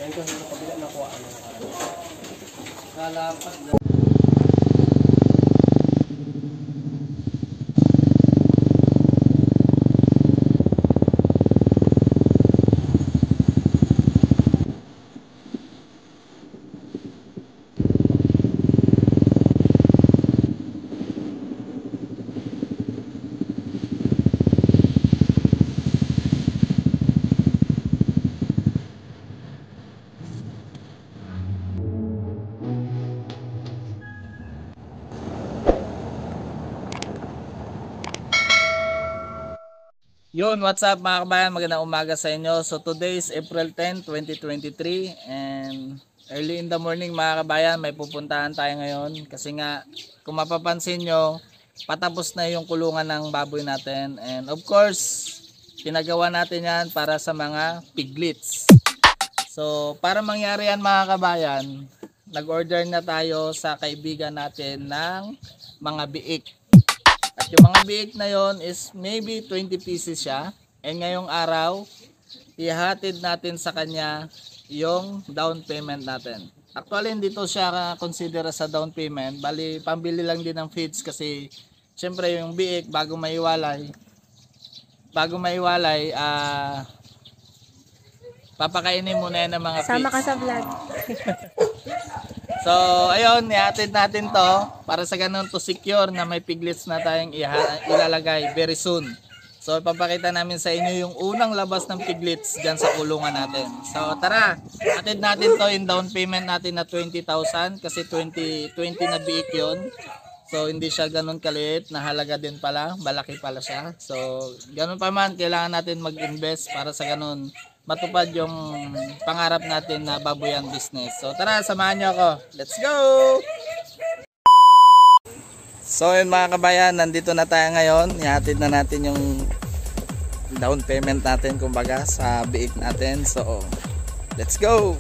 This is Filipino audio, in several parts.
Ngayon ko sa kabila nakuha ang nalapat na. Yun, what's up mga kabayan, magandang umaga sa inyo. So today is April 10, 2023 and early in the morning mga kabayan, may pupuntahan tayo ngayon. Kasi nga, kung mapapansin nyo, patapos na yung kulungan ng baboy natin. And of course, pinagawa natin yan para sa mga piglets. So para mangyari yan mga kabayan, nag-order na tayo sa kaibigan natin ng mga biik. At yung mga biik na yon is maybe 20 pieces siya. And ngayong araw, ihatid natin sa kanya yung down payment natin. Actually, hindi to siya consider sa down payment. Bali, pambili lang din ng feeds kasi syempre yung biik bago maiwalay, papakainin muna yan ng mga feeds. Sama ka sa vlog. So, ayun, ihatid natin to para sa ganun to secure na may piglets na tayong ilalagay very soon. So, ipapakita namin sa inyo yung unang labas ng piglets dyan sa kulungan natin. So, tara, hatid natin to yung down payment natin na 20,000 kasi 20 na biik yun. So, hindi siya ganun kaliit, nahalaga din pala, malaki pala siya. So, ganun pa man, kailangan natin mag-invest para sa ganun matupad yung pangarap natin na baboyan business. So tara, samahan nyo ako. Let's go! So yun mga kabayan, nandito na tayo ngayon. Ihatid na natin yung down payment natin kumbaga sa biik natin. So let's go!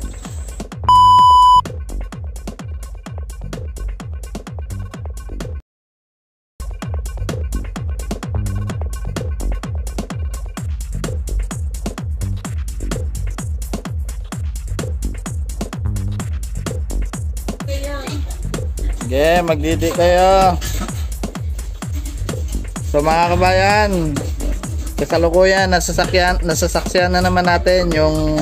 Okay, magdidi kayo. So mga kabayan, kasalukuyan nasasaksiyan na naman natin yung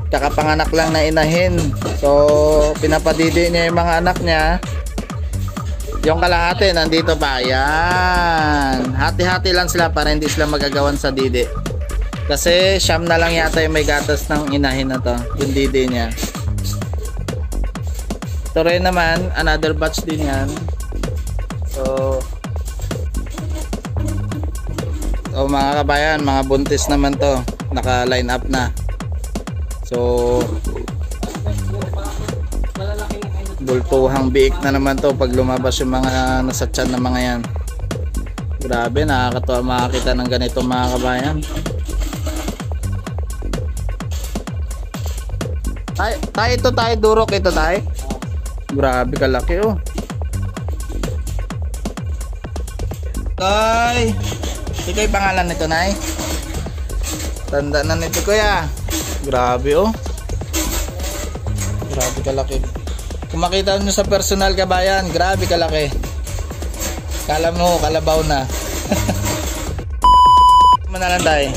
kakapanganak lang na inahin. So pinapadidi niya yung mga anak niya. Yung kalahati nandito pa. Yan. Hati-hati lang sila para hindi sila magagawan sa didi. Kasi siyam na lang yata yung may gatas ng inahin na to, yung didi niya. Ito rin naman, another batch din yan. So mga kabayan, mga buntis naman to, naka line up na. So bultuhang biik na naman to pag lumabas yung mga nasa tiyan na mga yan. Grabe, nakakatuwa makakita ng ganito mga kabayan. Tayo durok ito tayo. Grabe kalaki oh. Tay, ito yung pangalan nito, Nay. Tanda na nito kuya. Grabe oh. Grabe kalaki. Kung makita nyo sa personal kabayan, grabe kalaki. Kala mo kalabaw na. Manalan tayo.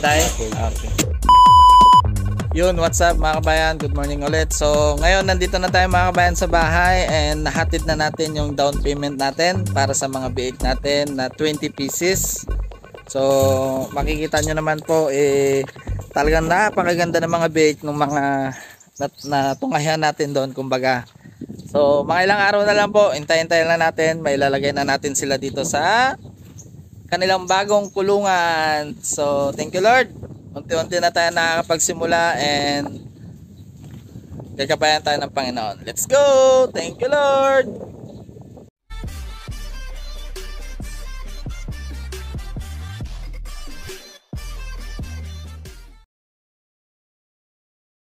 Tayo? Okay. Yun, what's up mga kabayan, good morning ulit. So ngayon nandito na tayo mga kabayan sa bahay and nahatid na natin yung down payment natin para sa mga biik natin na 20 pieces. So makikita nyo naman po talagang napakaganda ng mga biik ng mga natunghayan natin doon kumbaga. So mga ilang araw na lang po, hintayin-hintayin na natin, may ilalagay na natin sila dito sa kanilang bagong kulungan. So thank you Lord, unti-unti na tayo nakakapagsimula and gagabayan tayo ng Panginoon. Let's go! Thank you Lord!